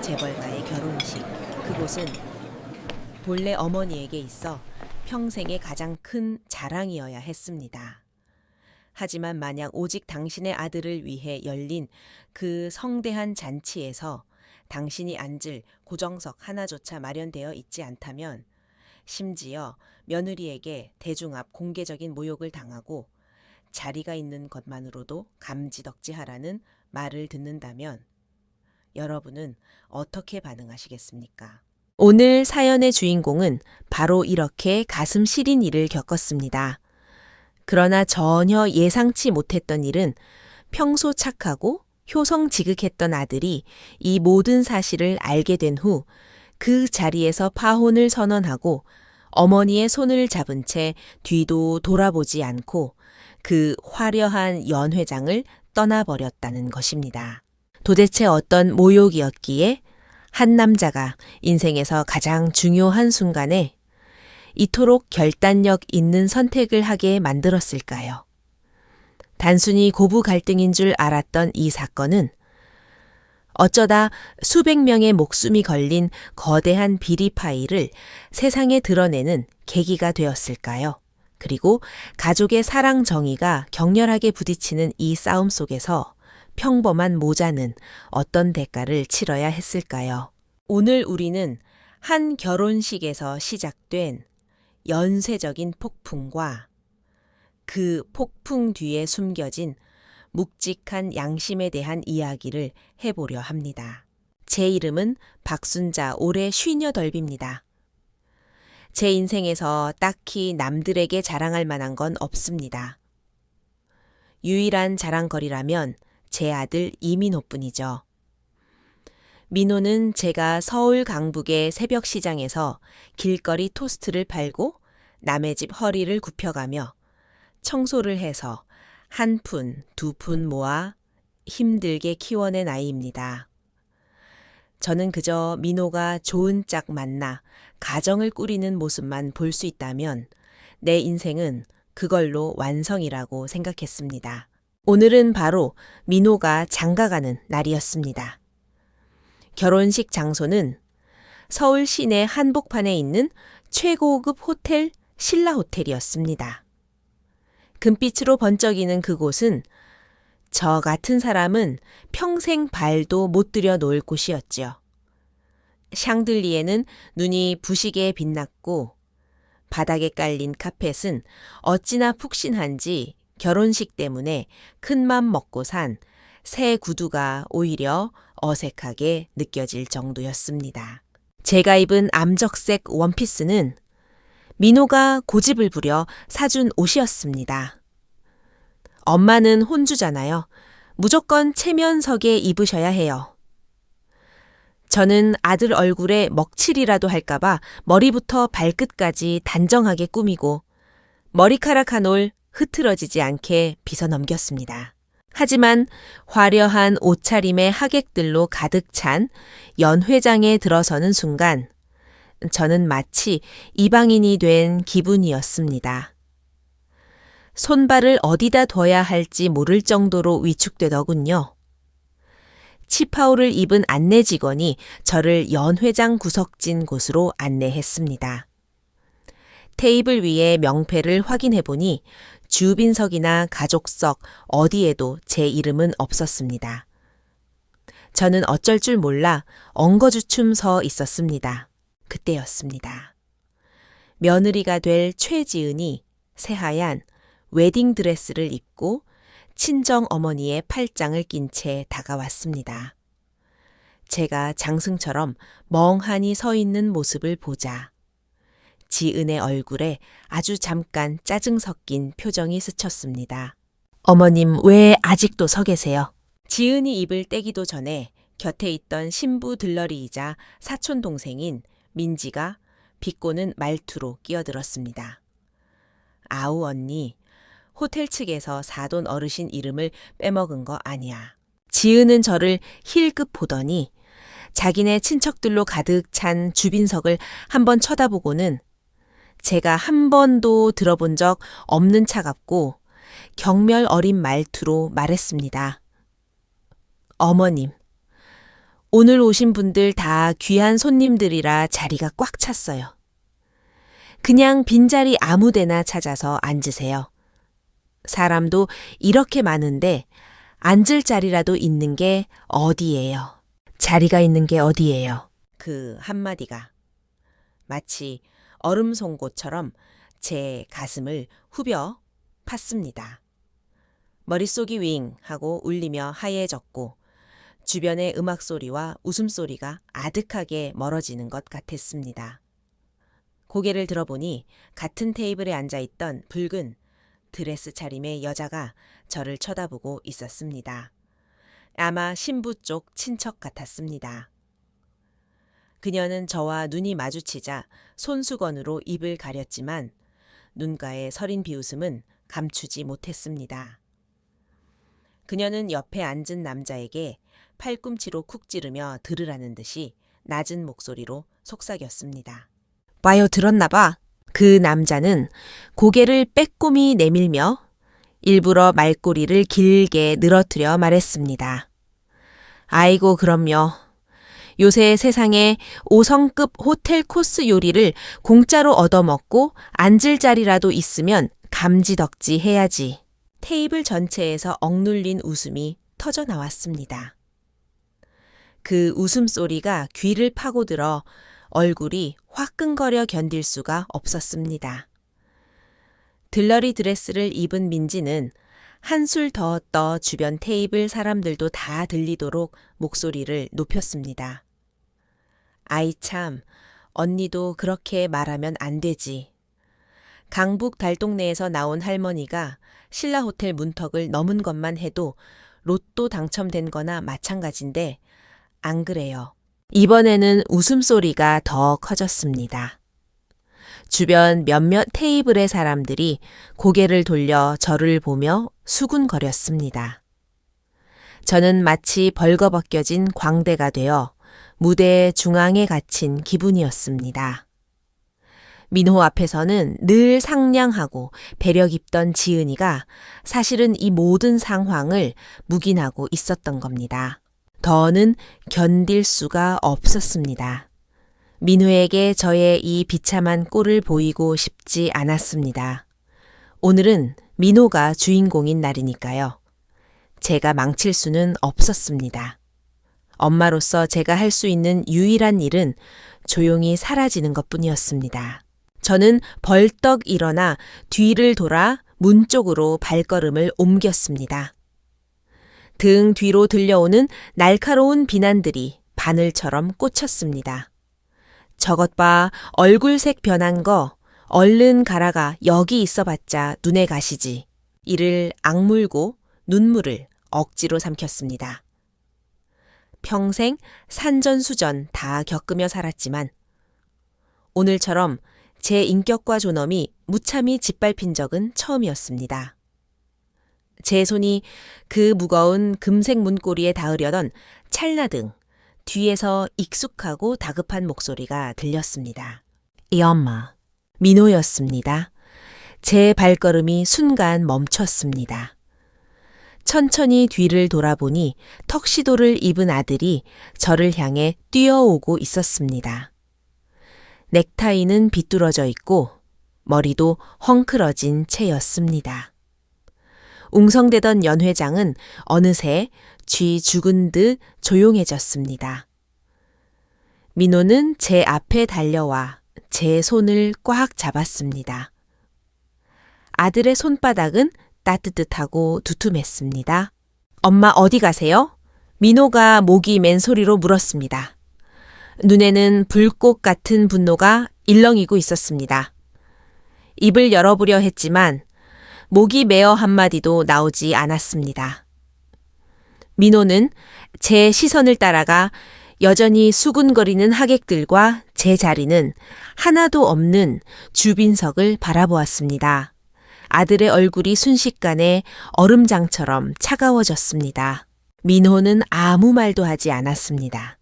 재벌가의 결혼식. 그곳은 본래 어머니에게 있어 평생의 가장 큰 자랑이어야 했습니다. 하지만 만약 오직 당신의 아들을 위해 열린 그 성대한 잔치에서 당신이 앉을 고정석 하나조차 마련되어 있지 않다면, 심지어 며느리에게 대중 앞 공개적인 모욕을 당하고 자리가 있는 것만으로도 감지덕지하라는 말을 듣는다면 여러분은 어떻게 반응하시겠습니까? 오늘 사연의 주인공은 바로 이렇게 가슴 시린 일을 겪었습니다. 그러나 전혀 예상치 못했던 일은 평소 착하고 효성지극했던 아들이 이 모든 사실을 알게 된 후 그 자리에서 파혼을 선언하고 어머니의 손을 잡은 채 뒤도 돌아보지 않고 그 화려한 연회장을 떠나버렸다는 것입니다. 도대체 어떤 모욕이었기에 한 남자가 인생에서 가장 중요한 순간에 이토록 결단력 있는 선택을 하게 만들었을까요? 단순히 고부 갈등인 줄 알았던 이 사건은 어쩌다 수백 명의 목숨이 걸린 거대한 비리 파일을 세상에 드러내는 계기가 되었을까요? 그리고 가족의 사랑 정의가 격렬하게 부딪히는 이 싸움 속에서 평범한 모자는 어떤 대가를 치러야 했을까요? 오늘 우리는 한 결혼식에서 시작된 연쇄적인 폭풍과 그 폭풍 뒤에 숨겨진 묵직한 양심에 대한 이야기를 해보려 합니다. 제 이름은 박순자 올해 58입니다. 제 인생에서 딱히 남들에게 자랑할 만한 건 없습니다. 유일한 자랑거리라면 제 아들 이민호뿐이죠. 민호는 제가 서울 강북의 새벽 시장에서 길거리 토스트를 팔고 남의 집 허리를 굽혀가며 청소를 해서 한 푼, 두 푼 모아 힘들게 키워낸 아이입니다. 저는 그저 민호가 좋은 짝 만나 가정을 꾸리는 모습만 볼 수 있다면 내 인생은 그걸로 완성이라고 생각했습니다. 오늘은 바로 민호가 장가가는 날이었습니다. 결혼식 장소는 서울 시내 한복판에 있는 최고급 호텔 신라호텔이었습니다. 금빛으로 번쩍이는 그곳은 저 같은 사람은 평생 발도 못 들여 놓을 곳이었죠. 샹들리에는 눈이 부시게 빛났고 바닥에 깔린 카펫은 어찌나 푹신한지 결혼식 때문에 큰맘 먹고 산 새 구두가 오히려 어색하게 느껴질 정도였습니다. 제가 입은 암적색 원피스는 민호가 고집을 부려 사준 옷이었습니다. 엄마는 혼주잖아요. 무조건 체면석에 입으셔야 해요. 저는 아들 얼굴에 먹칠이라도 할까봐 머리부터 발끝까지 단정하게 꾸미고 머리카락 한 올 흐트러지지 않게 빗어 넘겼습니다. 하지만 화려한 옷차림의 하객들로 가득 찬 연회장에 들어서는 순간 저는 마치 이방인이 된 기분이었습니다. 손발을 어디다 둬야 할지 모를 정도로 위축되더군요. 치파오를 입은 안내 직원이 저를 연회장 구석진 곳으로 안내했습니다. 테이블 위에 명패를 확인해 보니 주빈석이나 가족석 어디에도 제 이름은 없었습니다. 저는 어쩔 줄 몰라 엉거주춤 서 있었습니다. 그때였습니다. 며느리가 될 최지은이 새하얀 웨딩드레스를 입고 친정 어머니의 팔짱을 낀 채 다가왔습니다. 제가 장승처럼 멍하니 서 있는 모습을 보자 지은의 얼굴에 아주 잠깐 짜증 섞인 표정이 스쳤습니다. 어머님, 왜 아직도 서 계세요? 지은이 입을 떼기도 전에 곁에 있던 신부 들러리이자 사촌 동생인 민지가 비꼬는 말투로 끼어들었습니다. 아우 언니, 호텔 측에서 사돈 어르신 이름을 빼먹은 거 아니야. 지은은 저를 힐끗 보더니 자기네 친척들로 가득 찬 주빈석을 한번 쳐다보고는 제가 한 번도 들어본 적 없는 차갑고 경멸 어린 말투로 말했습니다. 어머님, 오늘 오신 분들 다 귀한 손님들이라 자리가 꽉 찼어요. 그냥 빈자리 아무 데나 찾아서 앉으세요. 사람도 이렇게 많은데 앉을 자리라도 있는 게 어디예요? 자리가 있는 게 어디예요? 그 한마디가 마치 얼음 송곳처럼 제 가슴을 후벼 팠습니다. 머릿속이 윙 하고 울리며 하얘졌고 주변의 음악 소리와 웃음소리가 아득하게 멀어지는 것 같았습니다. 고개를 들어보니 같은 테이블에 앉아있던 붉은 드레스 차림의 여자가 저를 쳐다보고 있었습니다. 아마 신부 쪽 친척 같았습니다. 그녀는 저와 눈이 마주치자 손수건으로 입을 가렸지만 눈가의 서린 비웃음은 감추지 못했습니다. 그녀는 옆에 앉은 남자에게 팔꿈치로 쿡 찌르며 들으라는 듯이 낮은 목소리로 속삭였습니다. 와요 들었나 봐. 그 남자는 고개를 빼꼼히 내밀며 일부러 말꼬리를 길게 늘어뜨려 말했습니다. 아이고 그럼요. 요새 세상에 5성급 호텔 코스 요리를 공짜로 얻어먹고 앉을 자리라도 있으면 감지덕지 해야지. 테이블 전체에서 억눌린 웃음이 터져 나왔습니다. 그 웃음소리가 귀를 파고들어 얼굴이 화끈거려 견딜 수가 없었습니다. 들러리 드레스를 입은 민지는 한술 더 떠 주변 테이블 사람들도 다 들리도록 목소리를 높였습니다. 아이 참, 언니도 그렇게 말하면 안 되지. 강북 달동네에서 나온 할머니가 신라호텔 문턱을 넘은 것만 해도 로또 당첨된 거나 마찬가지인데 안 그래요. 이번에는 웃음소리가 더 커졌습니다. 주변 몇몇 테이블의 사람들이 고개를 돌려 저를 보며 수군거렸습니다. 저는 마치 벌거벗겨진 광대가 되어 무대 중앙에 갇힌 기분이었습니다. 민호 앞에서는 늘 상냥하고 배려 깊던 지은이가 사실은 이 모든 상황을 묵인하고 있었던 겁니다. 더는 견딜 수가 없었습니다. 민호에게 저의 이 비참한 꼴을 보이고 싶지 않았습니다. 오늘은 민호가 주인공인 날이니까요. 제가 망칠 수는 없었습니다. 엄마로서 제가 할 수 있는 유일한 일은 조용히 사라지는 것뿐이었습니다. 저는 벌떡 일어나 뒤를 돌아 문 쪽으로 발걸음을 옮겼습니다. 등 뒤로 들려오는 날카로운 비난들이 바늘처럼 꽂혔습니다. 저것 봐, 얼굴색 변한 거 얼른 가라가 여기 있어봤자 눈에 가시지. 이를 악물고 눈물을 억지로 삼켰습니다. 평생 산전수전 다 겪으며 살았지만 오늘처럼 제 인격과 존엄이 무참히 짓밟힌 적은 처음이었습니다. 제 손이 그 무거운 금색 문고리에 닿으려던 찰나등 뒤에서 익숙하고 다급한 목소리가 들렸습니다. 이 엄마, 민호였습니다. 제 발걸음이 순간 멈췄습니다. 천천히 뒤를 돌아보니 턱시도를 입은 아들이 저를 향해 뛰어오고 있었습니다. 넥타이는 비뚤어져 있고 머리도 헝클어진 채였습니다. 웅성대던 연회장은 어느새 쥐 죽은 듯 조용해졌습니다. 민호는 제 앞에 달려와 제 손을 꽉 잡았습니다. 아들의 손바닥은 따뜻하고 두툼했습니다. 엄마 어디 가세요? 민호가 목이 맨 소리로 물었습니다. 눈에는 불꽃 같은 분노가 일렁이고 있었습니다. 입을 열어보려 했지만 목이 메어 한마디도 나오지 않았습니다. 민호는 제 시선을 따라가 여전히 수군거리는 하객들과 제 자리는 하나도 없는 주빈석을 바라보았습니다. 아들의 얼굴이 순식간에 얼음장처럼 차가워졌습니다. 민호는 아무 말도 하지 않았습니다.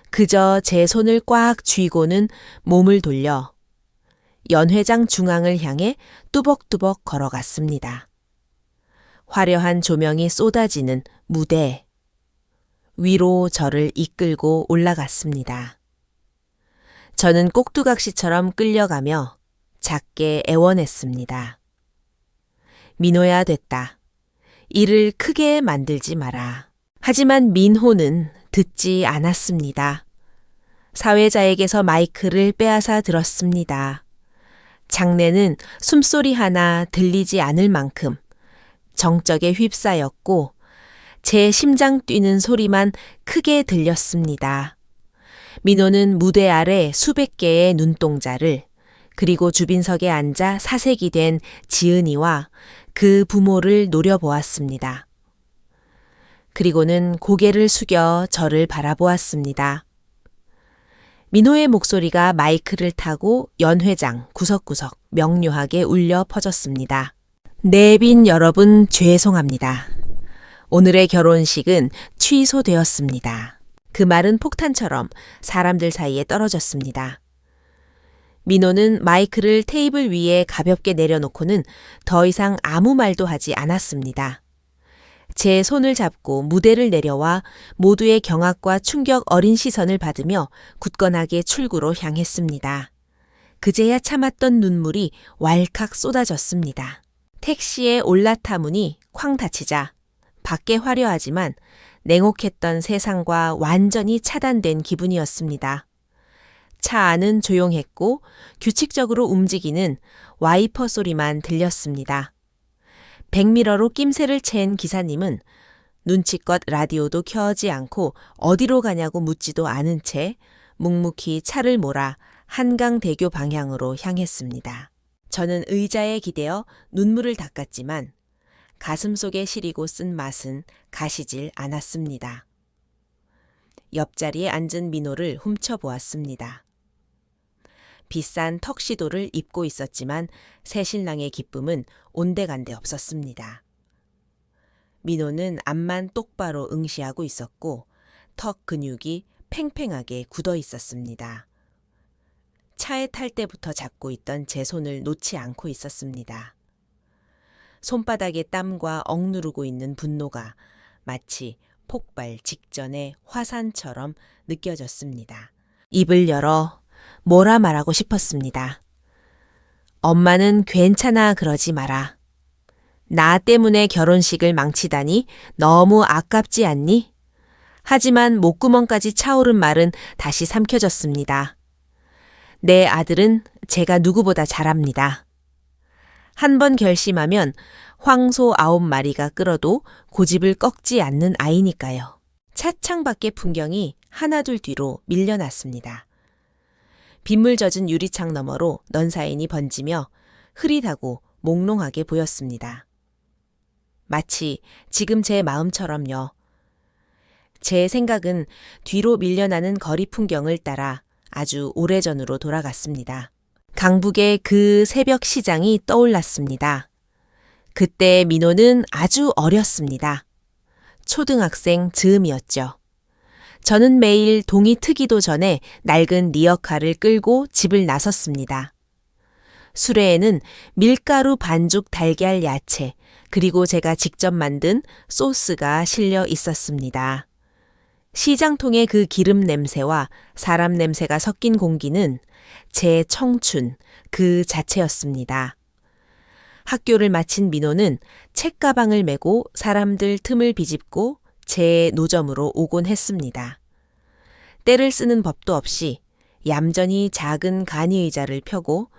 그저 제 손을 꽉 쥐고는 몸을 돌려 연회장 중앙을 향해 뚜벅뚜벅 걸어갔습니다. 화려한 조명이 쏟아지는 무대. 위로 저를 이끌고 올라갔습니다. 저는 꼭두각시처럼 끌려가며 작게 애원했습니다. 민호야 됐다. 일을 크게 만들지 마라. 하지만 민호는 듣지 않았습니다. 사회자에게서 마이크를 빼앗아 들었습니다. 장내는 숨소리 하나 들리지 않을 만큼 정적에 휩싸였고 제 심장 뛰는 소리만 크게 들렸습니다. 민호는 무대 아래 수백 개의 눈동자를 그리고 주빈석에 앉아 사색이 된 지은이와 그 부모를 노려보았습니다. 그리고는 고개를 숙여 저를 바라보았습니다. 민호의 목소리가 마이크를 타고 연회장 구석구석 명료하게 울려 퍼졌습니다. 내빈 여러분 죄송합니다. 오늘의 결혼식은 취소되었습니다. 그 말은 폭탄처럼 사람들 사이에 떨어졌습니다. 민호는 마이크를 테이블 위에 가볍게 내려놓고는 더 이상 아무 말도 하지 않았습니다. 제 손을 잡고 무대를 내려와 모두의 경악과 충격 어린 시선을 받으며 굳건하게 출구로 향했습니다. 그제야 참았던 눈물이 왈칵 쏟아졌습니다. 택시에 올라타 문이 쾅 닫히자 밖에 화려하지만 냉혹했던 세상과 완전히 차단된 기분이었습니다. 차 안은 조용했고 규칙적으로 움직이는 와이퍼 소리만 들렸습니다. 백미러로 낌새를 챈 기사님은 눈치껏 라디오도 켜지 않고 어디로 가냐고 묻지도 않은 채 묵묵히 차를 몰아 한강대교 방향으로 향했습니다. 저는 의자에 기대어 눈물을 닦았지만 가슴속에 시리고 쓴 맛은 가시질 않았습니다. 옆자리에 앉은 민호를 훔쳐보았습니다. 비싼 턱시도를 입고 있었지만 새신랑의 기쁨은 온데간데 없었습니다. 민호는 앞만 똑바로 응시하고 있었고 턱 근육이 팽팽하게 굳어 있었습니다. 차에 탈 때부터 잡고 있던 제 손을 놓지 않고 있었습니다. 손바닥에 땀과 억누르고 있는 분노가 마치 폭발 직전의 화산처럼 느껴졌습니다. 입을 열어 뭐라 말하고 싶었습니다. 엄마는 괜찮아 그러지 마라. 나 때문에 결혼식을 망치다니 너무 아깝지 않니? 하지만 목구멍까지 차오른 말은 다시 삼켜졌습니다. 내 아들은 제가 누구보다 잘합니다. 한 번 결심하면 황소 9마리가 끌어도 고집을 꺾지 않는 아이니까요. 차창 밖의 풍경이 하나둘 뒤로 밀려났습니다. 빗물 젖은 유리창 너머로 넌사인이 번지며 흐릿하고 몽롱하게 보였습니다. 마치 지금 제 마음처럼요. 제 생각은 뒤로 밀려나는 거리 풍경을 따라 아주 오래전으로 돌아갔습니다. 강북의 그 새벽 시장이 떠올랐습니다. 그때 민호는 아주 어렸습니다. 초등학생 즈음이었죠. 저는 매일 동이 트기도 전에 낡은 리어카를 끌고 집을 나섰습니다. 수레에는 밀가루 반죽 달걀 야채 그리고 제가 직접 만든 소스가 실려 있었습니다. 시장통의 그 기름 냄새와 사람 냄새가 섞인 공기는 제 청춘 그 자체였습니다. 학교를 마친 민호는 책가방을 메고 사람들 틈을 비집고 제 노점으로 오곤 했습니다. 때를 쓰는 법도 없이 얌전히 작은 간이의자를 펴고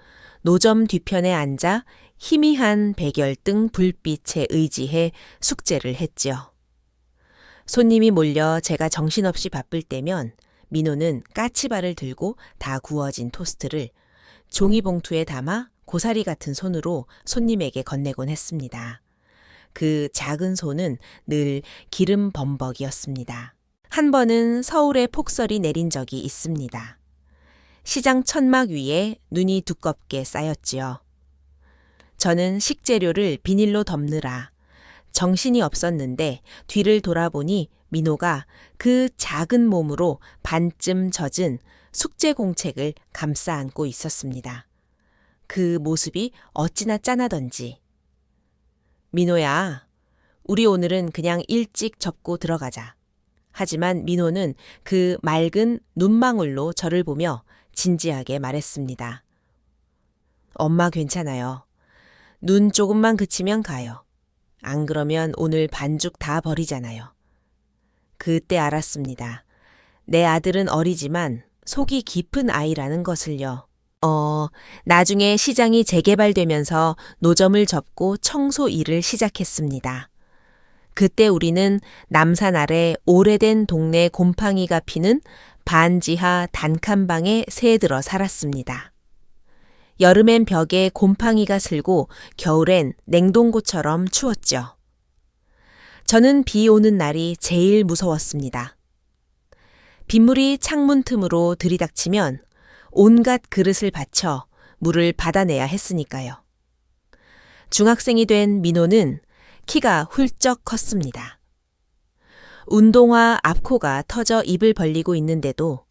노점 뒤편에 앉아 희미한 백열등 불빛에 의지해 숙제를 했지요. 손님이 몰려 제가 정신없이 바쁠 때면 민호는 까치발을 들고 다 구워진 토스트를 종이봉투에 담아 고사리 같은 손으로 손님에게 건네곤 했습니다. 그 작은 손은 늘 기름 범벅이었습니다. 한 번은 서울에 폭설이 내린 적이 있습니다. 시장 천막 위에 눈이 두껍게 쌓였지요. 저는 식재료를 비닐로 덮느라 정신이 없었는데 뒤를 돌아보니 민호가 그 작은 몸으로 반쯤 젖은 숙제 공책을 감싸 안고 있었습니다. 그 모습이 어찌나 짠하던지. 민호야, 우리 오늘은 그냥 일찍 접고 들어가자. 하지만 민호는 그 맑은 눈망울로 저를 보며 진지하게 말했습니다. 엄마 괜찮아요. 눈 조금만 그치면 가요. 안 그러면 오늘 반죽 다 버리잖아요. 그때 알았습니다. 내 아들은 어리지만 속이 깊은 아이라는 것을요. 나중에 시장이 재개발되면서 노점을 접고 청소 일을 시작했습니다. 그때 우리는 남산 아래 오래된 동네 곰팡이가 피는 반지하 단칸방에 새들어 살았습니다. 여름엔 벽에 곰팡이가 슬고 겨울엔 냉동고처럼 추웠죠. 저는 비 오는 날이 제일 무서웠습니다. 빗물이 창문 틈으로 들이닥치면 온갖 그릇을 받쳐 물을 받아내야 했으니까요. 중학생이 된 민호는 키가 훌쩍 컸습니다. 운동화 앞코가 터져 입을 벌리고 있는데도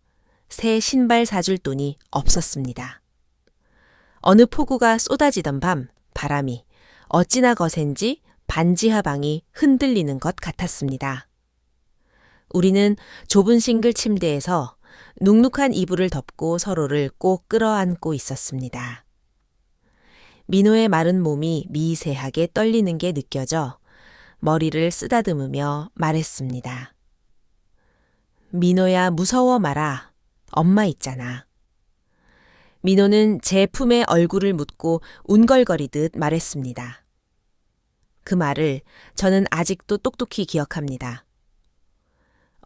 새 신발 사줄 돈이 없었습니다. 어느 폭우가 쏟아지던 밤 바람이 어찌나 거센지 반지하방이 흔들리는 것 같았습니다. 우리는 좁은 싱글 침대에서 눅눅한 이불을 덮고 서로를 꼭 끌어안고 있었습니다. 민호의 마른 몸이 미세하게 떨리는 게 느껴져 머리를 쓰다듬으며 말했습니다. 민호야 무서워 마라. 엄마 있잖아. 민호는 제 품에 얼굴을 묻고 운걸거리듯 말했습니다. 그 말을 저는 아직도 똑똑히 기억합니다.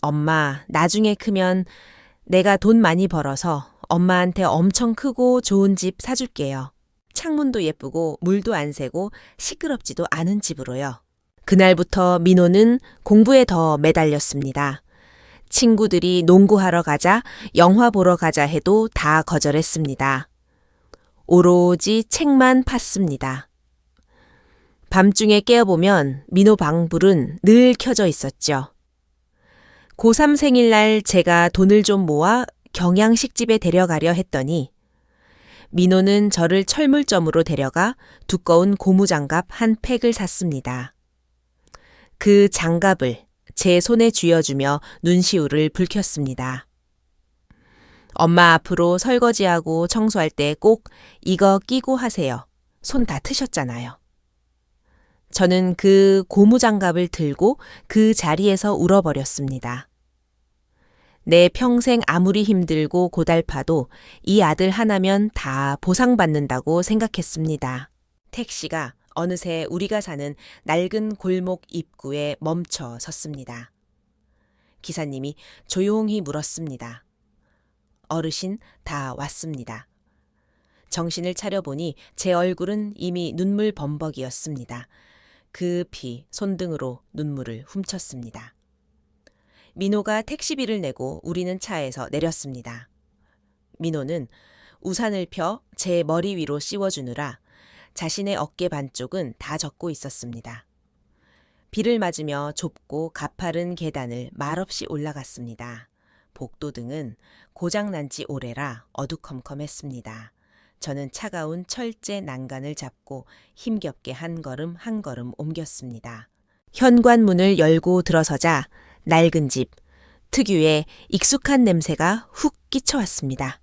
엄마, 나중에 크면 내가 돈 많이 벌어서 엄마한테 엄청 크고 좋은 집 사줄게요. 창문도 예쁘고 물도 안 새고 시끄럽지도 않은 집으로요. 그날부터 민호는 공부에 더 매달렸습니다. 친구들이 농구하러 가자, 영화 보러 가자 해도 다 거절했습니다. 오로지 책만 팠습니다. 밤중에 깨어보면 민호 방불은 늘 켜져 있었죠. 고3 생일날 제가 돈을 좀 모아 경양식집에 데려가려 했더니 민호는 저를 철물점으로 데려가 두꺼운 고무장갑 한 팩을 샀습니다. 그 장갑을 제 손에 쥐어주며 눈시울을 붉혔습니다. 엄마 앞으로 설거지하고 청소할 때 꼭 이거 끼고 하세요. 손 다 트셨잖아요. 저는 그 고무장갑을 들고 그 자리에서 울어버렸습니다. 내 평생 아무리 힘들고 고달파도 이 아들 하나면 다 보상받는다고 생각했습니다. 택시가 어느새 우리가 사는 낡은 골목 입구에 멈춰 섰습니다. 기사님이 조용히 물었습니다. 어르신 다 왔습니다. 정신을 차려보니 제 얼굴은 이미 눈물 범벅이었습니다. 급히 손등으로 눈물을 훔쳤습니다. 민호가 택시비를 내고 우리는 차에서 내렸습니다. 민호는 우산을 펴 제 머리 위로 씌워주느라 자신의 어깨 반쪽은 다 젖고 있었습니다. 비를 맞으며 좁고 가파른 계단을 말없이 올라갔습니다. 복도등은 고장난 지 오래라 어두컴컴했습니다. 저는 차가운 철제 난간을 잡고 힘겹게 한 걸음 한 걸음 옮겼습니다. 현관문을 열고 들어서자 낡은 집, 특유의 익숙한 냄새가 훅 끼쳐왔습니다.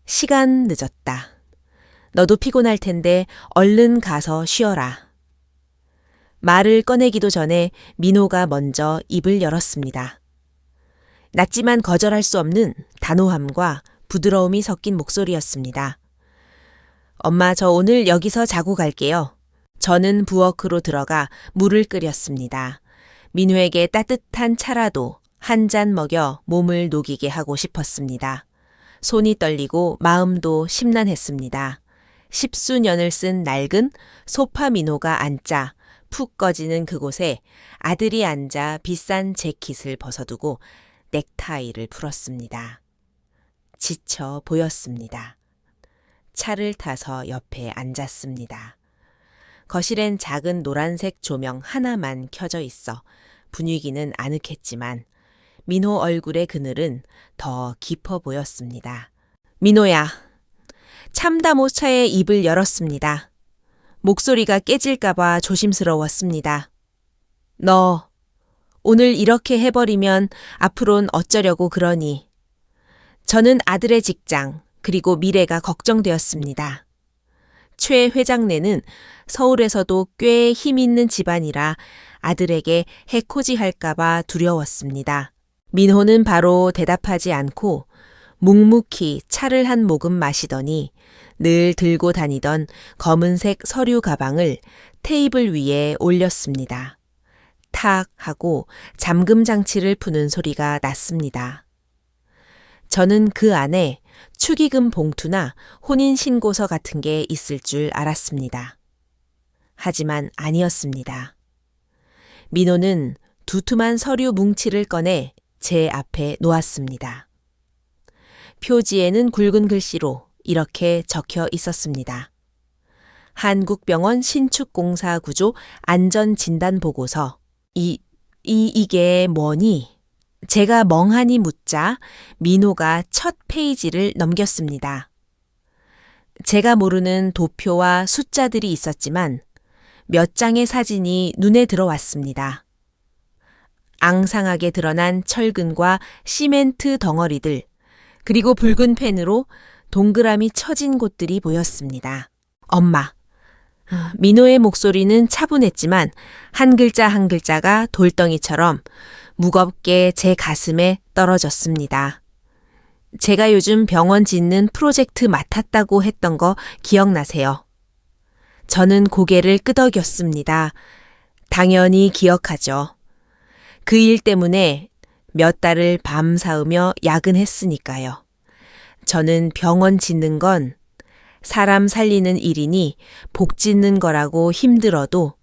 시간 늦었다. 너도 피곤할 텐데 얼른 가서 쉬어라. 말을 꺼내기도 전에 민호가 먼저 입을 열었습니다. 낮지만 거절할 수 없는 단호함과 부드러움이 섞인 목소리였습니다. 엄마, 저 오늘 여기서 자고 갈게요. 저는 부엌으로 들어가 물을 끓였습니다. 민호에게 따뜻한 차라도 한 잔 먹여 몸을 녹이게 하고 싶었습니다. 손이 떨리고 마음도 심란했습니다. 10수년을 쓴 낡은 소파 민호가 앉자 푹 꺼지는 그곳에 아들이 앉아 비싼 재킷을 벗어두고 넥타이를 풀었습니다. 지쳐 보였습니다. 차를 타서 옆에 앉았습니다. 거실엔 작은 노란색 조명 하나만 켜져 있어 분위기는 아늑했지만 민호 얼굴의 그늘은 더 깊어 보였습니다. 민호야. 참다모차의 입을 열었습니다. 목소리가 깨질까봐 조심스러웠습니다. 너 오늘 이렇게 해버리면 앞으론 어쩌려고 그러니. 저는 아들의 직장, 그리고 미래가 걱정되었습니다. 최 회장네는 서울에서도 꽤 힘있는 집안이라 아들에게 해코지할까봐 두려웠습니다. 민호는 바로 대답하지 않고 묵묵히 차를 한 모금 마시더니 늘 들고 다니던 검은색 서류 가방을 테이블 위에 올렸습니다. 탁 하고 잠금 장치를 푸는 소리가 났습니다. 저는 그 안에 축의금 봉투나 혼인신고서 같은 게 있을 줄 알았습니다. 하지만 아니었습니다. 민호는 두툼한 서류 뭉치를 꺼내 제 앞에 놓았습니다. 표지에는 굵은 글씨로 이렇게 적혀 있었습니다. 한국병원 신축공사 구조 안전진단보고서. 이게 뭐니? 제가 멍하니 묻자 민호가 첫 페이지를 넘겼습니다. 제가 모르는 도표와 숫자들이 있었지만 몇 장의 사진이 눈에 들어왔습니다. 앙상하게 드러난 철근과 시멘트 덩어리들, 그리고 붉은 펜으로 동그라미 쳐진 곳들이 보였습니다. 엄마. 민호의 목소리는 차분했지만 한 글자 한 글자가 돌덩이처럼 무겁게 제 가슴에 떨어졌습니다. 제가 요즘 병원 짓는 프로젝트 맡았다고 했던 거 기억나세요? 저는 고개를 끄덕였습니다. 당연히 기억하죠. 그 일 때문에 몇 달을 밤새우며 야근했으니까요. 저는 병원 짓는 건 사람 살리는 일이니 복 짓는 거라고 힘들어도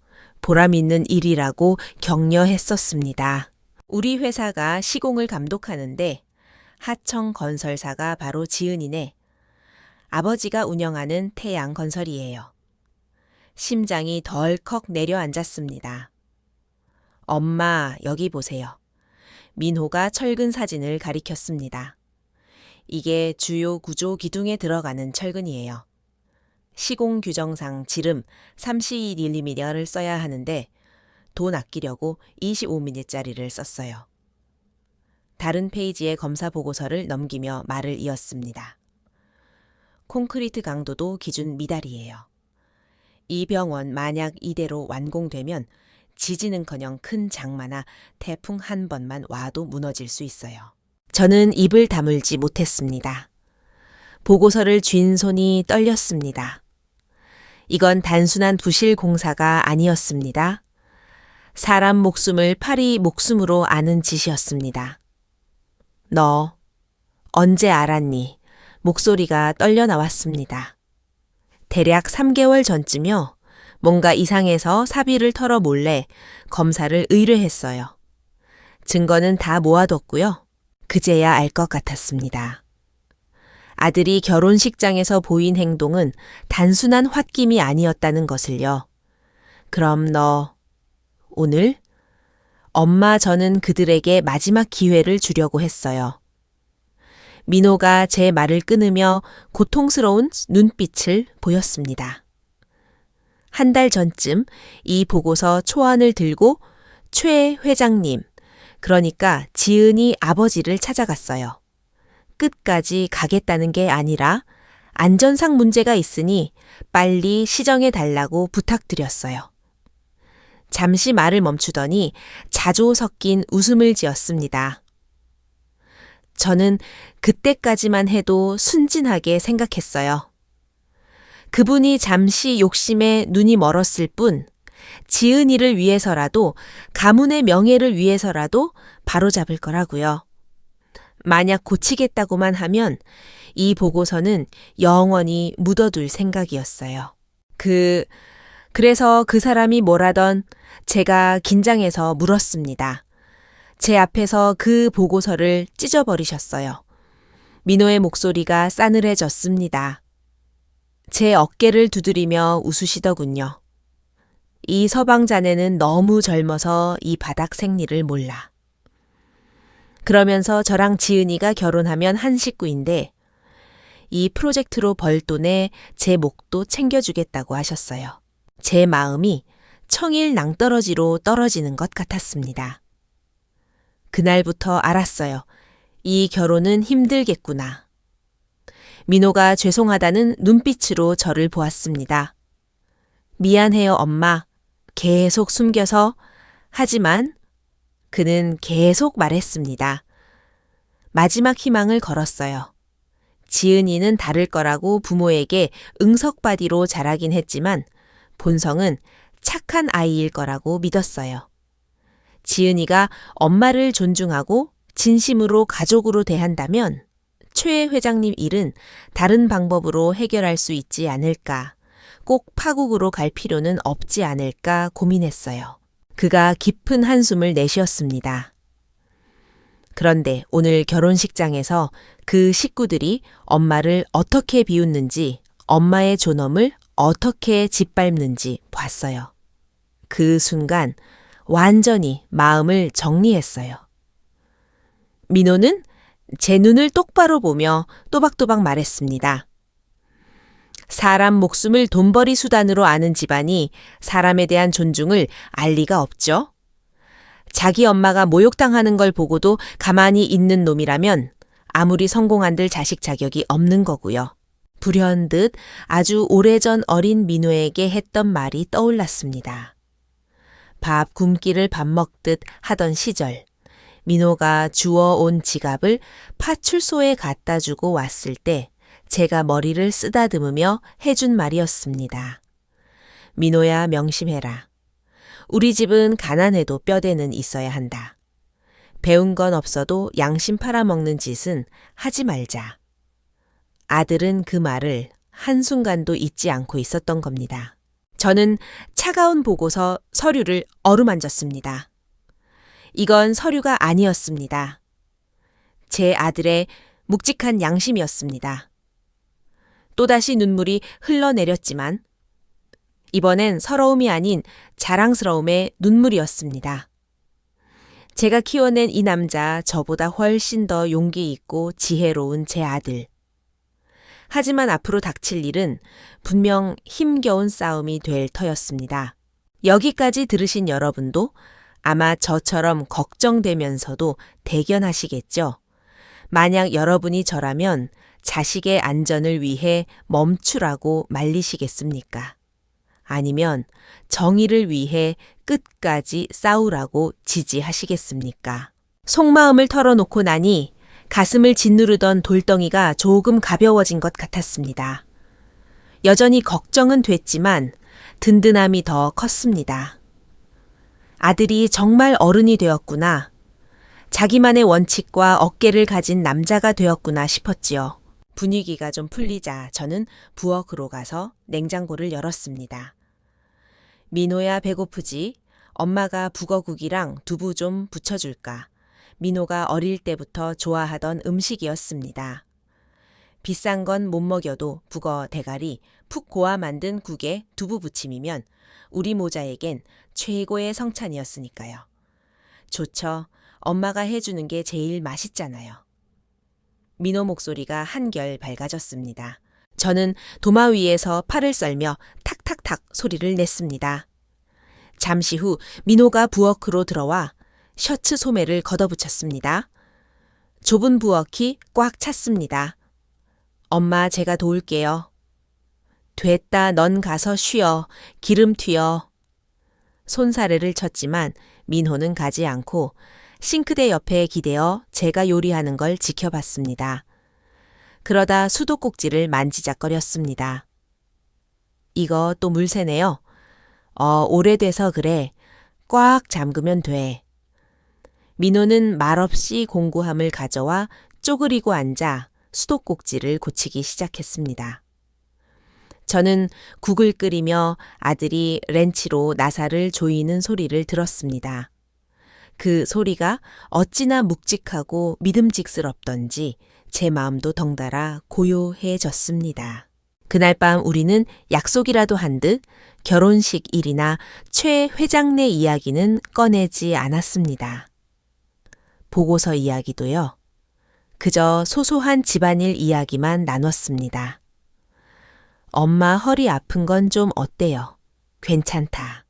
보람 있는 일이라고 격려했었습니다. 우리 회사가 시공을 감독하는데 하청건설사가 바로 지은이네. 아버지가 운영하는 태양건설이에요. 심장이 덜컥 내려앉았습니다. 엄마, 여기 보세요. 민호가 철근 사진을 가리켰습니다. 이게 주요 구조 기둥에 들어가는 철근이에요. 시공 규정상 지름 32mm를 써야 하는데 돈 아끼려고 25mm짜리를 썼어요. 다른 페이지의 검사 보고서를 넘기며 말을 이었습니다. 콘크리트 강도도 기준 미달이에요. 이 병원 만약 이대로 완공되면 지진은커녕 큰 장마나 태풍 한 번만 와도 무너질 수 있어요. 저는 입을 다물지 못했습니다. 보고서를 쥔 손이 떨렸습니다. 이건 단순한 부실 공사가 아니었습니다. 사람 목숨을 파리 목숨으로 아는 짓이었습니다. 너 언제 알았니? 목소리가 떨려 나왔습니다. 대략 3개월 전쯤요. 뭔가 이상해서 사비를 털어 몰래 검사를 의뢰했어요. 증거는 다 모아뒀고요. 그제야 알 것 같았습니다. 아들이 결혼식장에서 보인 행동은 단순한 홧김이 아니었다는 것을요. 그럼 너 오늘? 엄마, 저는 그들에게 마지막 기회를 주려고 했어요. 민호가 제 말을 끊으며 고통스러운 눈빛을 보였습니다. 한 달 전쯤 이 보고서 초안을 들고 최 회장님, 그러니까 지은이 아버지를 찾아갔어요. 끝까지 가겠다는 게 아니라 안전상 문제가 있으니 빨리 시정해 달라고 부탁드렸어요. 잠시 말을 멈추더니 자조 섞인 웃음을 지었습니다. 저는 그때까지만 해도 순진하게 생각했어요. 그분이 잠시 욕심에 눈이 멀었을 뿐 지은이를 위해서라도 가문의 명예를 위해서라도 바로잡을 거라고요. 만약 고치겠다고만 하면 이 보고서는 영원히 묻어둘 생각이었어요. 그래서 그 사람이 뭐라던 제가 긴장해서 물었습니다. 제 앞에서 그 보고서를 찢어버리셨어요. 민호의 목소리가 싸늘해졌습니다. 제 어깨를 두드리며 웃으시더군요. 이 서방 자네는 너무 젊어서 이 바닥 생리를 몰라. 그러면서 저랑 지은이가 결혼하면 한 식구인데 이 프로젝트로 벌 돈에 제 목도 챙겨주겠다고 하셨어요. 제 마음이 청일 낭떠러지로 떨어지는 것 같았습니다. 그날부터 알았어요. 이 결혼은 힘들겠구나. 민호가 죄송하다는 눈빛으로 저를 보았습니다. 미안해요, 엄마. 계속 숨겨서. 하지만 그는 계속 말했습니다. 마지막 희망을 걸었어요. 지은이는 다를 거라고 부모에게 응석바디로 자라긴 했지만 본성은 착한 아이일 거라고 믿었어요. 지은이가 엄마를 존중하고 진심으로 가족으로 대한다면 최 회장님 일은 다른 방법으로 해결할 수 있지 않을까, 꼭 파국으로 갈 필요는 없지 않을까 고민했어요. 그가 깊은 한숨을 내쉬었습니다. 그런데 오늘 결혼식장에서 그 식구들이 엄마를 어떻게 비웃는지, 엄마의 존엄을 어떻게 짓밟는지 봤어요. 그 순간 완전히 마음을 정리했어요. 민호는 제 눈을 똑바로 보며 또박또박 말했습니다. 사람 목숨을 돈벌이 수단으로 아는 집안이 사람에 대한 존중을 알 리가 없죠. 자기 엄마가 모욕당하는 걸 보고도 가만히 있는 놈이라면 아무리 성공한들 자식 자격이 없는 거고요. 불현듯 아주 오래전 어린 민호에게 했던 말이 떠올랐습니다. 밥 굶기를 밥 먹듯 하던 시절, 민호가 주워온 지갑을 파출소에 갖다 주고 왔을 때 제가 머리를 쓰다듬으며 해준 말이었습니다. 민호야, 명심해라. 우리 집은 가난해도 뼈대는 있어야 한다. 배운 건 없어도 양심 팔아먹는 짓은 하지 말자. 아들은 그 말을 한순간도 잊지 않고 있었던 겁니다. 저는 차가운 보고서 서류를 어루만졌습니다. 이건 서류가 아니었습니다. 제 아들의 묵직한 양심이었습니다. 또다시 눈물이 흘러내렸지만 이번엔 서러움이 아닌 자랑스러움의 눈물이었습니다. 제가 키워낸 이 남자, 저보다 훨씬 더 용기 있고 지혜로운 제 아들. 하지만 앞으로 닥칠 일은 분명 힘겨운 싸움이 될 터였습니다. 여기까지 들으신 여러분도 아마 저처럼 걱정되면서도 대견하시겠죠. 만약 여러분이 저라면 자식의 안전을 위해 멈추라고 말리시겠습니까? 아니면 정의를 위해 끝까지 싸우라고 지지하시겠습니까? 속마음을 털어놓고 나니 가슴을 짓누르던 돌덩이가 조금 가벼워진 것 같았습니다. 여전히 걱정은 됐지만 든든함이 더 컸습니다. 아들이 정말 어른이 되었구나. 자기만의 원칙과 어깨를 가진 남자가 되었구나 싶었지요. 분위기가 좀 풀리자 저는 부엌으로 가서 냉장고를 열었습니다. 민호야, 배고프지? 엄마가 북어국이랑 두부 좀 부쳐줄까? 민호가 어릴 때부터 좋아하던 음식이었습니다. 비싼 건 못 먹여도 북어 대가리 푹 고아 만든 국에 두부 부침이면 우리 모자에겐 최고의 성찬이었으니까요. 좋죠. 엄마가 해주는 게 제일 맛있잖아요. 민호 목소리가 한결 밝아졌습니다. 저는 도마 위에서 팔을 썰며 탁탁탁 소리를 냈습니다. 잠시 후 민호가 부엌으로 들어와 셔츠 소매를 걷어붙였습니다. 좁은 부엌이 꽉 찼습니다. 엄마, 제가 도울게요. 됐다, 넌 가서 쉬어. 기름 튀어. 손사래를 쳤지만 민호는 가지 않고 싱크대 옆에 기대어 제가 요리하는 걸 지켜봤습니다. 그러다 수도꼭지를 만지작거렸습니다. 이거 또 물 새네요. 오래돼서 그래. 꽉 잠그면 돼. 민호는 말없이 공구함을 가져와 쪼그리고 앉아 수도꼭지를 고치기 시작했습니다. 저는 국을 끓이며 아들이 렌치로 나사를 조이는 소리를 들었습니다. 그 소리가 어찌나 묵직하고 믿음직스럽던지 제 마음도 덩달아 고요해졌습니다. 그날 밤 우리는 약속이라도 한 듯 결혼식 일이나 최 회장네 이야기는 꺼내지 않았습니다. 보고서 이야기도요. 그저 소소한 집안일 이야기만 나눴습니다. 엄마 허리 아픈 건 좀 어때요? 괜찮다.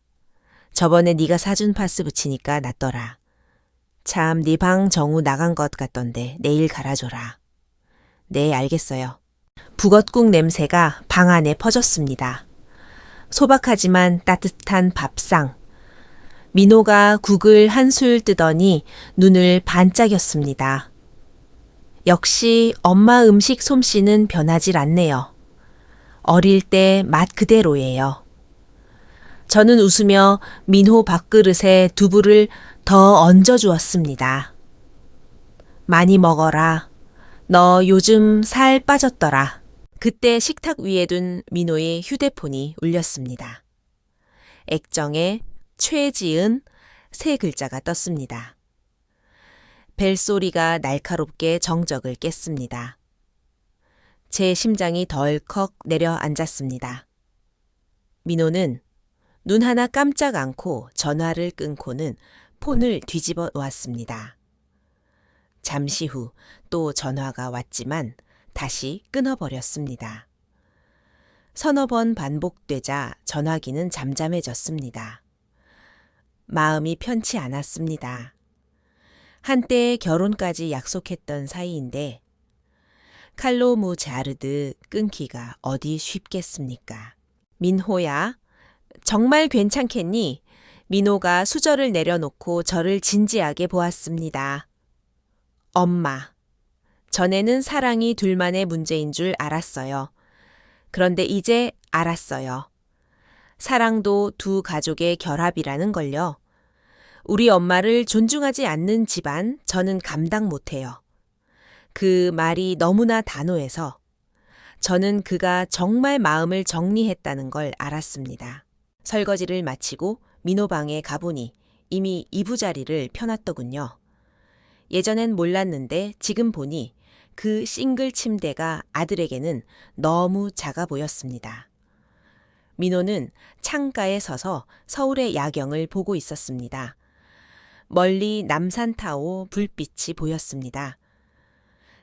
저번에 네가 사준 파스 붙이니까 낫더라. 참, 네 방 정우 나간 것 같던데 내일 갈아줘라. 네, 알겠어요. 북엇국 냄새가 방 안에 퍼졌습니다. 소박하지만 따뜻한 밥상. 민호가 국을 한술 뜨더니 눈을 반짝였습니다. 역시 엄마 음식 솜씨는 변하질 않네요. 어릴 때 맛 그대로예요. 저는 웃으며 민호 밥그릇에 두부를 더 얹어주었습니다. 많이 먹어라. 너 요즘 살 빠졌더라. 그때 식탁 위에 둔 민호의 휴대폰이 울렸습니다. 액정에 최지은 세 글자가 떴습니다. 벨소리가 날카롭게 정적을 깼습니다. 제 심장이 덜컥 내려앉았습니다. 민호는 눈 하나 깜짝 않고 전화를 끊고는 폰을 뒤집어 놓았습니다. 잠시 후 또 전화가 왔지만 다시 끊어버렸습니다. 서너 번 반복되자 전화기는 잠잠해졌습니다. 마음이 편치 않았습니다. 한때 결혼까지 약속했던 사이인데 칼로 무 자르듯 끊기가 어디 쉽겠습니까? 민호야, 정말 괜찮겠니? 민호가 수저를 내려놓고 저를 진지하게 보았습니다. 엄마, 전에는 사랑이 둘만의 문제인 줄 알았어요. 그런데 이제 알았어요. 사랑도 두 가족의 결합이라는 걸요. 우리 엄마를 존중하지 않는 집안 저는 감당 못해요. 그 말이 너무나 단호해서 저는 그가 정말 마음을 정리했다는 걸 알았습니다. 설거지를 마치고 민호 방에 가보니 이미 이부자리를 펴놨더군요. 예전엔 몰랐는데 지금 보니 그 싱글 침대가 아들에게는 너무 작아 보였습니다. 민호는 창가에 서서 서울의 야경을 보고 있었습니다. 멀리 남산타워 불빛이 보였습니다.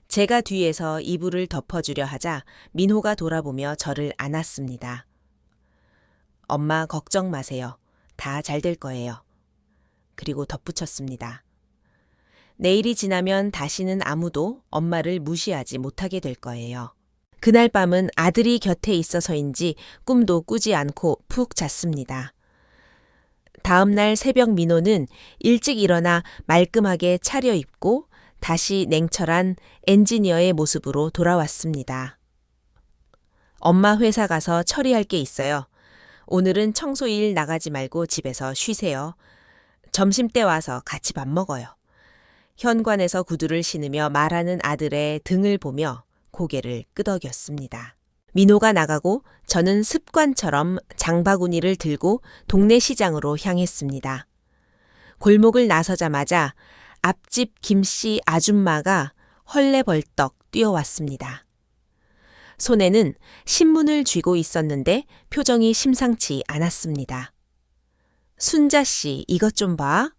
제가 뒤에서 이불을 덮어주려 하자 민호가 돌아보며 저를 안았습니다. 엄마 걱정 마세요. 다 잘 될 거예요. 그리고 덧붙였습니다. 내일이 지나면 다시는 아무도 엄마를 무시하지 못하게 될 거예요. 그날 밤은 아들이 곁에 있어서인지 꿈도 꾸지 않고 푹 잤습니다. 다음 날 새벽 민호는 일찍 일어나 말끔하게 차려입고 다시 냉철한 엔지니어의 모습으로 돌아왔습니다. 엄마 회사 가서 처리할 게 있어요. 오늘은 청소일 나가지 말고 집에서 쉬세요. 점심때 와서 같이 밥 먹어요. 현관에서 구두를 신으며 말하는 아들의 등을 보며 고개를 끄덕였습니다. 민호가 나가고 저는 습관처럼 장바구니를 들고 동네 시장으로 향했습니다. 골목을 나서자마자 앞집 김씨 아줌마가 헐레벌떡 뛰어왔습니다. 손에는 신문을 쥐고 있었는데 표정이 심상치 않았습니다. 순자씨, 이것 좀 봐.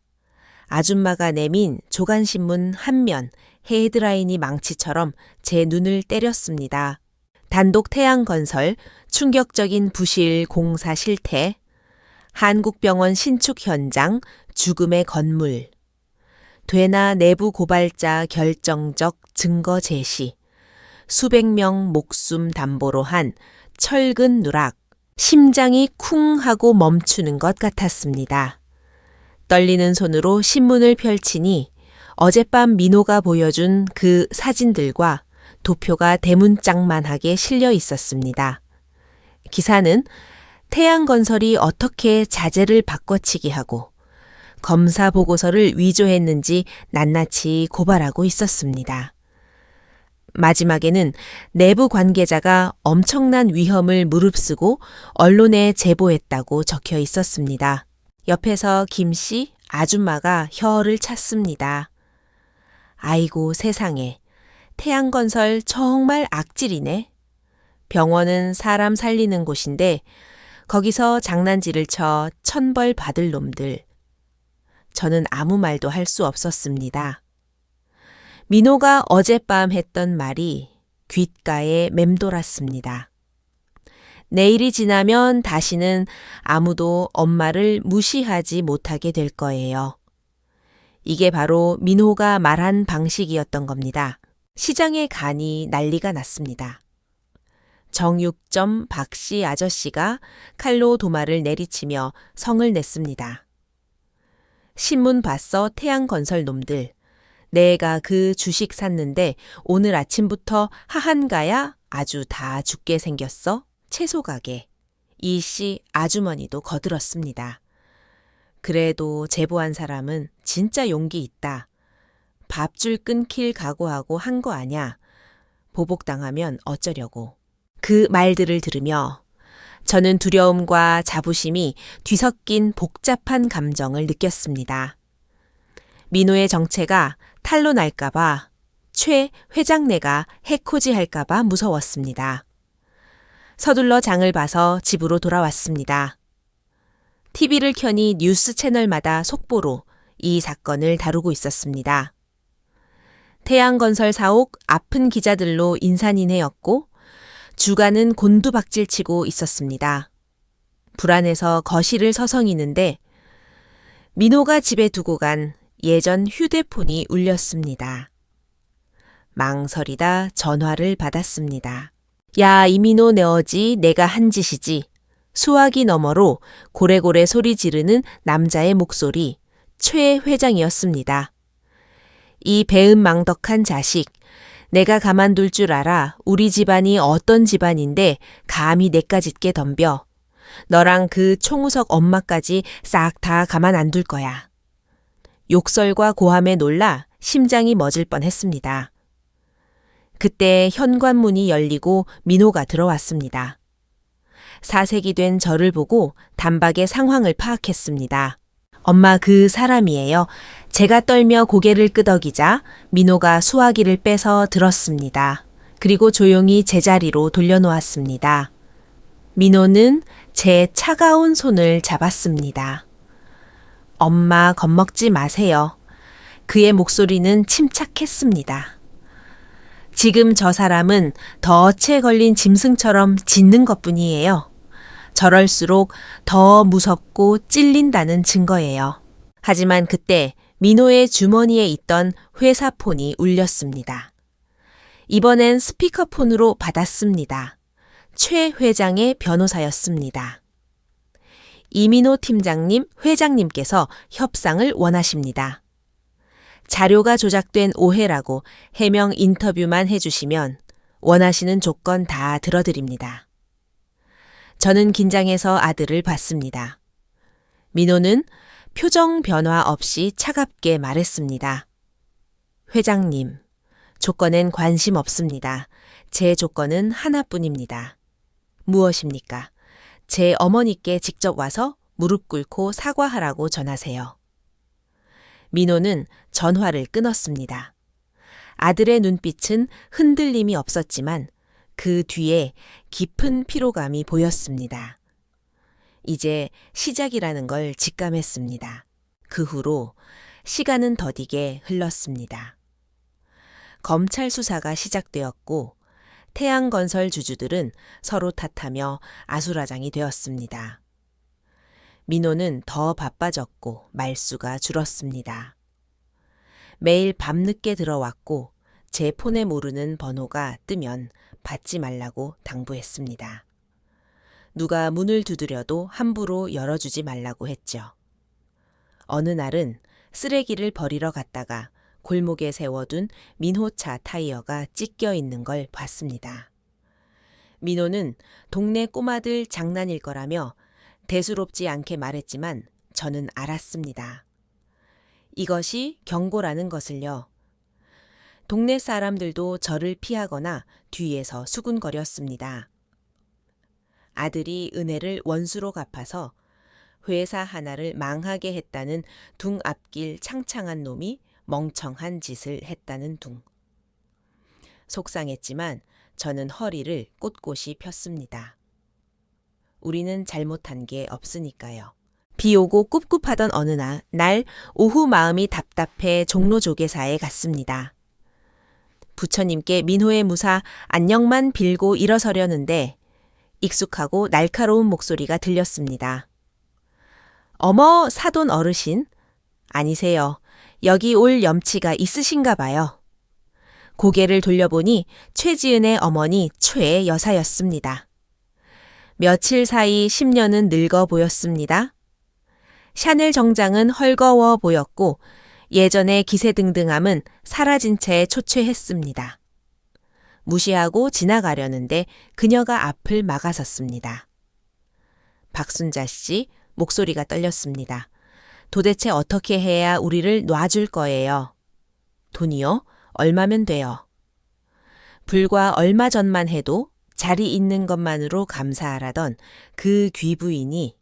아줌마가 내민 조간신문 한 면, 헤드라인이 망치처럼 제 눈을 때렸습니다. 단독 태양건설, 충격적인 부실 공사 실태, 한국병원 신축 현장, 죽음의 건물, 되나 내부 고발자 결정적 증거 제시, 수백 명 목숨 담보로 한 철근 누락, 심장이 쿵 하고 멈추는 것 같았습니다. 떨리는 손으로 신문을 펼치니 어젯밤 민호가 보여준 그 사진들과 도표가 대문짝만하게 실려 있었습니다. 기사는 태양건설이 어떻게 자재를 바꿔치기 하고 검사 보고서를 위조했는지 낱낱이 고발하고 있었습니다. 마지막에는 내부 관계자가 엄청난 위험을 무릅쓰고 언론에 제보했다고 적혀 있었습니다. 옆에서 김씨, 아줌마가 혀를 찼습니다. 아이고 세상에, 태양건설 정말 악질이네. 병원은 사람 살리는 곳인데 거기서 장난질을 쳐 천벌 받을 놈들. 저는 아무 말도 할 수 없었습니다. 민호가 어젯밤 했던 말이 귓가에 맴돌았습니다. 내일이 지나면 다시는 아무도 엄마를 무시하지 못하게 될 거예요. 이게 바로 민호가 말한 방식이었던 겁니다. 시장의 간이 난리가 났습니다. 정육점 박씨 아저씨가 칼로 도마를 내리치며 성을 냈습니다. 신문 봤어 태양건설 놈들. 내가 그 주식 샀는데 오늘 아침부터 하한가야 아주 다 죽게 생겼어. 채소 가게. 이 씨 아주머니도 거들었습니다. 그래도 제보한 사람은 진짜 용기 있다. 밥줄 끊길 각오하고 한 거 아냐. 보복당하면 어쩌려고. 그 말들을 들으며 저는 두려움과 자부심이 뒤섞인 복잡한 감정을 느꼈습니다. 민호의 정체가 탈로 날까봐, 최 회장네가 해코지 할까봐 무서웠습니다. 서둘러 장을 봐서 집으로 돌아왔습니다. TV를 켜니 뉴스 채널마다 속보로 이 사건을 다루고 있었습니다. 태양건설 사옥 아픈 기자들로 인산인해였고 주가는 곤두박질치고 있었습니다. 불안해서 거실을 서성이는데 민호가 집에 두고 간 예전 휴대폰이 울렸습니다. 망설이다 전화를 받았습니다. 야, 이민호 내 어지 내가 한 짓이지. 수화기 너머로 고래고래 소리 지르는 남자의 목소리, 최 회장이었습니다. 이 배은망덕한 자식, 내가 가만둘 줄 알아. 우리 집안이 어떤 집안인데 감히 내까짓게 덤벼. 너랑 그 총우석 엄마까지 싹 다 가만 안 둘 거야. 욕설과 고함에 놀라 심장이 멎을 뻔했습니다. 그때 현관문이 열리고 민호가 들어왔습니다. 사색이 된 저를 보고 단박에 상황을 파악했습니다. 엄마 그 사람이에요. 제가 떨며 고개를 끄덕이자 민호가 수화기를 빼서 들었습니다. 그리고 조용히 제자리로 돌려놓았습니다. 민호는 제 차가운 손을 잡았습니다. 엄마 겁먹지 마세요. 그의 목소리는 침착했습니다. 지금 저 사람은 덫에 걸린 짐승처럼 짖는 것뿐이에요. 저럴수록 더 무섭고 찔린다는 증거예요. 하지만 그때 민호의 주머니에 있던 회사 폰이 울렸습니다. 이번엔 스피커폰으로 받았습니다. 최 회장의 변호사였습니다. 이민호 팀장님, 회장님께서 협상을 원하십니다. 자료가 조작된 오해라고 해명 인터뷰만 해주시면 원하시는 조건 다 들어드립니다. 저는 긴장해서 아들을 봤습니다. 민호는 표정 변화 없이 차갑게 말했습니다. 회장님, 조건엔 관심 없습니다. 제 조건은 하나뿐입니다. 무엇입니까? 제 어머니께 직접 와서 무릎 꿇고 사과하라고 전하세요. 민호는 전화를 끊었습니다. 아들의 눈빛은 흔들림이 없었지만 그 뒤에 깊은 피로감이 보였습니다. 이제 시작이라는 걸 직감했습니다. 그 후로 시간은 더디게 흘렀습니다. 검찰 수사가 시작되었고 태양건설 주주들은 서로 탓하며 아수라장이 되었습니다. 민호는 더 바빠졌고 말수가 줄었습니다. 매일 밤늦게 들어왔고 제 폰에 모르는 번호가 뜨면 받지 말라고 당부했습니다. 누가 문을 두드려도 함부로 열어주지 말라고 했죠. 어느 날은 쓰레기를 버리러 갔다가 골목에 세워둔 민호차 타이어가 찢겨 있는 걸 봤습니다. 민호는 동네 꼬마들 장난일 거라며 대수롭지 않게 말했지만 저는 알았습니다. 이것이 경고라는 것을요. 동네 사람들도 저를 피하거나 뒤에서 수군거렸습니다. 아들이 은혜를 원수로 갚아서 회사 하나를 망하게 했다는 둥 앞길 창창한 놈이 멍청한 짓을 했다는 둥. 속상했지만 저는 허리를 꼿꼿이 폈습니다. 우리는 잘못한 게 없으니까요. 비 오고 꿉꿉하던 어느 날 오후 마음이 답답해 종로조계사에 갔습니다. 부처님께 민호의 무사 안녕만 빌고 일어서려는데 익숙하고 날카로운 목소리가 들렸습니다. 어머 사돈 어르신? 아니세요. 여기 올 염치가 있으신가 봐요. 고개를 돌려보니 최지은의 어머니 최 여사였습니다. 며칠 사이 10년은 늙어 보였습니다. 샤넬 정장은 헐거워 보였고 예전의 기세등등함은 사라진 채 초췌했습니다. 무시하고 지나가려는데 그녀가 앞을 막아섰습니다. 박순자 씨, 목소리가 떨렸습니다. 도대체 어떻게 해야 우리를 놔줄 거예요? 돈이요? 얼마면 돼요? 불과 얼마 전만 해도 자리 있는 것만으로 감사하라던 그 귀부인이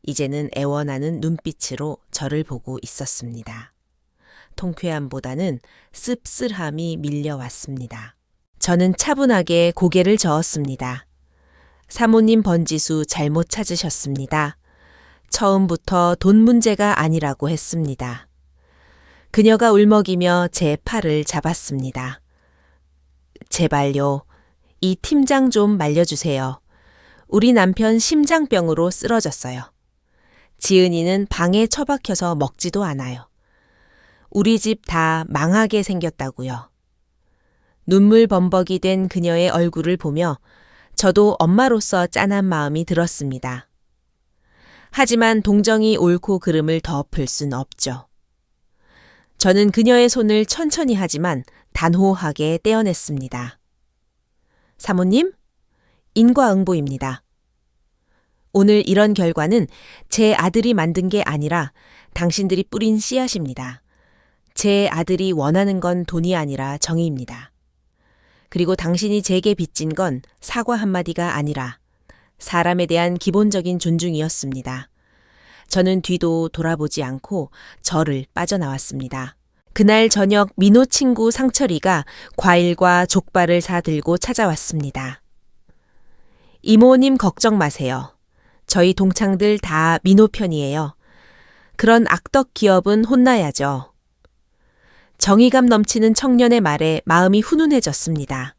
이제는 애원하는 눈빛으로 저를 보고 있었습니다. 통쾌함보다는 씁쓸함이 밀려왔습니다. 저는 차분하게 고개를 저었습니다. 사모님 번지수 잘못 찾으셨습니다. 처음부터 돈 문제가 아니라고 했습니다. 그녀가 울먹이며 제 팔을 잡았습니다. 제발요. 이 팀장 좀 말려주세요. 우리 남편 심장병으로 쓰러졌어요. 지은이는 방에 처박혀서 먹지도 않아요. 우리 집 다 망하게 생겼다고요. 눈물 범벅이 된 그녀의 얼굴을 보며 저도 엄마로서 짠한 마음이 들었습니다. 하지만 동정이 옳고 그름을 덮을 순 없죠. 저는 그녀의 손을 천천히 하지만 단호하게 떼어냈습니다. 사모님, 인과응보입니다. 오늘 이런 결과는 제 아들이 만든 게 아니라 당신들이 뿌린 씨앗입니다. 제 아들이 원하는 건 돈이 아니라 정의입니다. 그리고 당신이 제게 빚진 건 사과 한마디가 아니라 사람에 대한 기본적인 존중이었습니다. 저는 뒤도 돌아보지 않고 절을 빠져나왔습니다. 그날 저녁 민호 친구 상철이가 과일과 족발을 사들고 찾아왔습니다. 이모님 걱정 마세요. 저희 동창들 다 민호 편이에요. 그런 악덕 기업은 혼나야죠. 정의감 넘치는 청년의 말에 마음이 훈훈해졌습니다.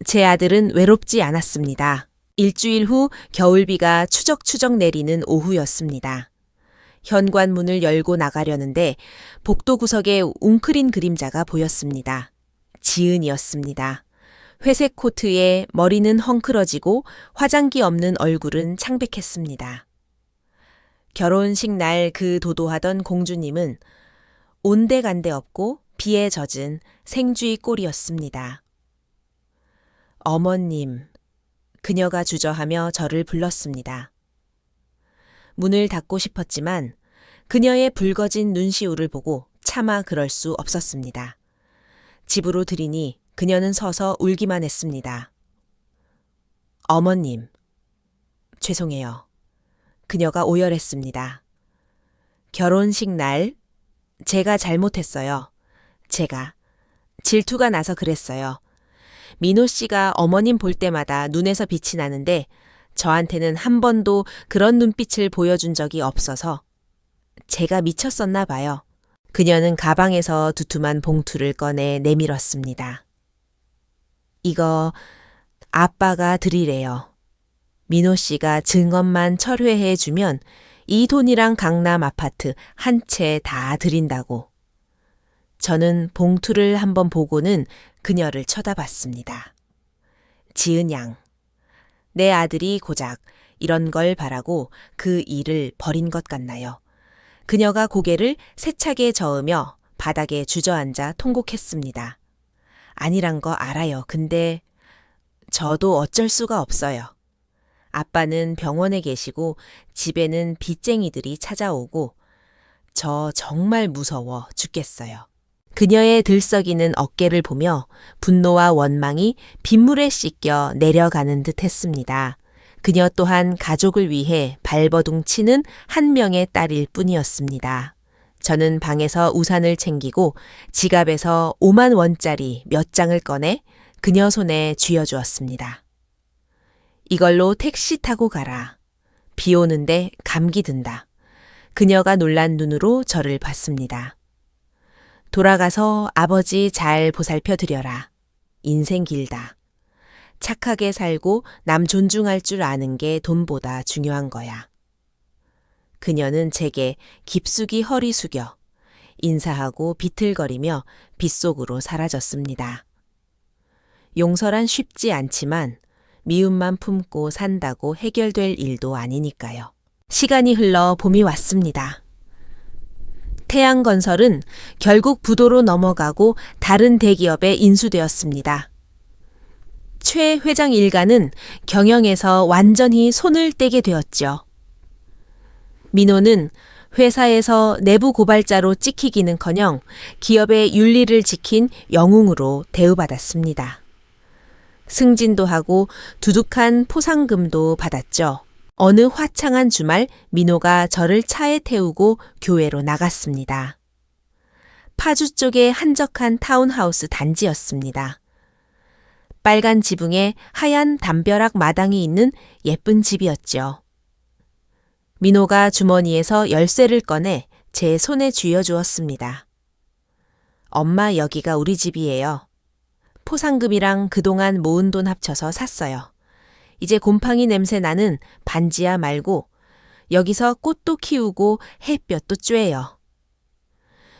제 아들은 외롭지 않았습니다. 일주일 후 겨울비가 추적추적 내리는 오후였습니다. 현관문을 열고 나가려는데 복도 구석에 웅크린 그림자가 보였습니다. 지은이었습니다. 회색 코트에 머리는 헝클어지고 화장기 없는 얼굴은 창백했습니다. 결혼식 날 그 도도하던 공주님은 온데간데 없고 비에 젖은 생쥐 꼴이었습니다. 어머님, 그녀가 주저하며 저를 불렀습니다. 문을 닫고 싶었지만 그녀의 붉어진 눈시울을 보고 차마 그럴 수 없었습니다. 집으로 들이니 그녀는 서서 울기만 했습니다. 어머님, 죄송해요. 그녀가 오열했습니다. 결혼식 날 제가 잘못했어요. 제가 질투가 나서 그랬어요. 민호 씨가 어머님 볼 때마다 눈에서 빛이 나는데 저한테는 한 번도 그런 눈빛을 보여준 적이 없어서 제가 미쳤었나 봐요. 그녀는 가방에서 두툼한 봉투를 꺼내 내밀었습니다. 이거 아빠가 드리래요. 민호 씨가 증언만 철회해 주면 이 돈이랑 강남 아파트 한 채 다 드린다고. 저는 봉투를 한번 보고는 그녀를 쳐다봤습니다. 지은 양, 내 아들이 고작 이런 걸 바라고 그 일을 버린 것 같나요? 그녀가 고개를 세차게 저으며 바닥에 주저앉아 통곡했습니다. 아니란 거 알아요. 근데 저도 어쩔 수가 없어요. 아빠는 병원에 계시고 집에는 빚쟁이들이 찾아오고 저 정말 무서워 죽겠어요. 그녀의 들썩이는 어깨를 보며 분노와 원망이 빗물에 씻겨 내려가는 듯 했습니다. 그녀 또한 가족을 위해 발버둥 치는 한 명의 딸일 뿐이었습니다. 저는 방에서 우산을 챙기고 지갑에서 5만 원짜리 몇 장을 꺼내 그녀 손에 쥐어주었습니다. 이걸로 택시 타고 가라. 비 오는데 감기 든다. 그녀가 놀란 눈으로 저를 봤습니다. 돌아가서 아버지 잘 보살펴 드려라. 인생 길다. 착하게 살고 남 존중할 줄 아는 게 돈보다 중요한 거야. 그녀는 제게 깊숙이 허리 숙여 인사하고 비틀거리며 빗속으로 사라졌습니다. 용서란 쉽지 않지만 미움만 품고 산다고 해결될 일도 아니니까요. 시간이 흘러 봄이 왔습니다. 태양건설은 결국 부도로 넘어가고 다른 대기업에 인수되었습니다. 최 회장 일가는 경영에서 완전히 손을 떼게 되었죠. 민호는 회사에서 내부 고발자로 찍히기는커녕 기업의 윤리를 지킨 영웅으로 대우받았습니다. 승진도 하고 두둑한 포상금도 받았죠. 어느 화창한 주말 민호가 저를 차에 태우고 교회로 나갔습니다. 파주 쪽의 한적한 타운하우스 단지였습니다. 빨간 지붕에 하얀 담벼락 마당이 있는 예쁜 집이었죠. 민호가 주머니에서 열쇠를 꺼내 제 손에 쥐어주었습니다. 엄마, 여기가 우리 집이에요. 포상금이랑 그동안 모은 돈 합쳐서 샀어요. 이제 곰팡이 냄새 나는 반지하 말고 여기서 꽃도 키우고 햇볕도 쬐요.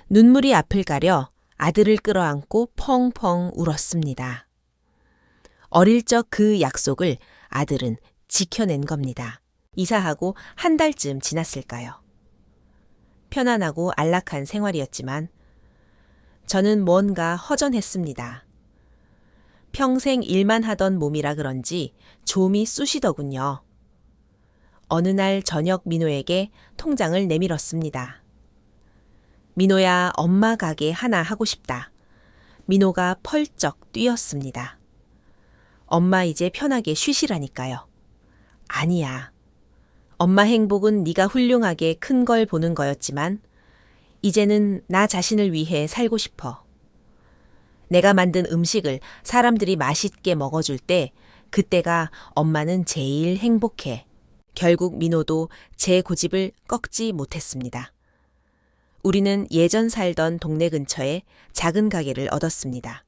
눈물이 앞을 가려 아들을 끌어안고 펑펑 울었습니다. 어릴 적 그 약속을 아들은 지켜낸 겁니다. 이사하고 한 달쯤 지났을까요? 편안하고 안락한 생활이었지만 저는 뭔가 허전했습니다. 평생 일만 하던 몸이라 그런지 좀이 쑤시더군요. 어느 날 저녁 민호에게 통장을 내밀었습니다. 민호야, 엄마 가게 하나 하고 싶다. 민호가 펄쩍 뛰었습니다. 엄마 이제 편하게 쉬시라니까요. 아니야. 엄마 행복은 네가 훌륭하게 큰 걸 보는 거였지만 이제는 나 자신을 위해 살고 싶어. 내가 만든 음식을 사람들이 맛있게 먹어줄 때 그때가 엄마는 제일 행복해. 결국 민호도 제 고집을 꺾지 못했습니다. 우리는 예전 살던 동네 근처에 작은 가게를 얻었습니다.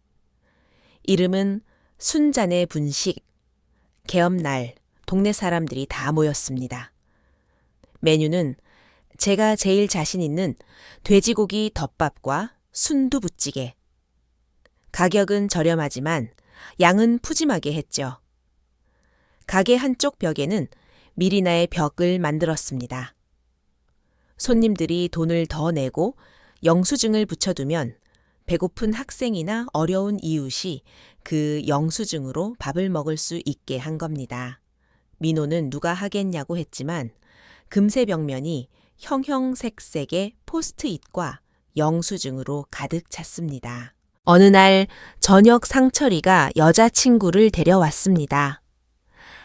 이름은 순잔의 분식. 개업날 동네 사람들이 다 모였습니다. 메뉴는 제가 제일 자신 있는 돼지고기 덮밥과 순두부찌개. 가격은 저렴하지만 양은 푸짐하게 했죠. 가게 한쪽 벽에는 미리나의 벽을 만들었습니다. 손님들이 돈을 더 내고 영수증을 붙여두면 배고픈 학생이나 어려운 이웃이 그 영수증으로 밥을 먹을 수 있게 한 겁니다. 민호는 누가 하겠냐고 했지만 금세 벽면이 형형색색의 포스트잇과 영수증으로 가득 찼습니다. 어느 날 저녁 상철이가 여자친구를 데려왔습니다.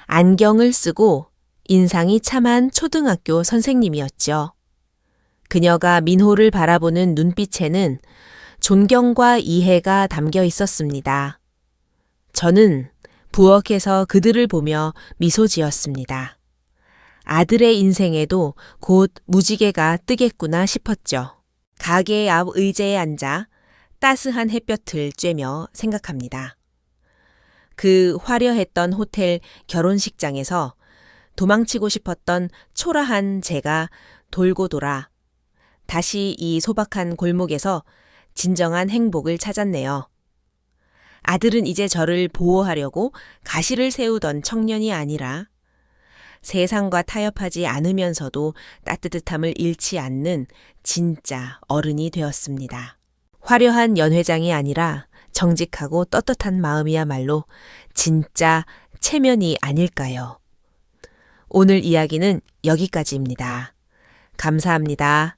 안경을 쓰고 인상이 참한 초등학교 선생님이었죠. 그녀가 민호를 바라보는 눈빛에는 존경과 이해가 담겨 있었습니다. 저는 부엌에서 그들을 보며 미소 지었습니다. 아들의 인생에도 곧 무지개가 뜨겠구나 싶었죠. 가게 앞 의자에 앉아 따스한 햇볕을 쬐며 생각합니다. 그 화려했던 호텔 결혼식장에서 도망치고 싶었던 초라한 제가 돌고 돌아 다시 이 소박한 골목에서 진정한 행복을 찾았네요. 아들은 이제 저를 보호하려고 가시를 세우던 청년이 아니라 세상과 타협하지 않으면서도 따뜻함을 잃지 않는 진짜 어른이 되었습니다. 화려한 연회장이 아니라 정직하고 떳떳한 마음이야말로 진짜 체면이 아닐까요? 오늘 이야기는 여기까지입니다. 감사합니다.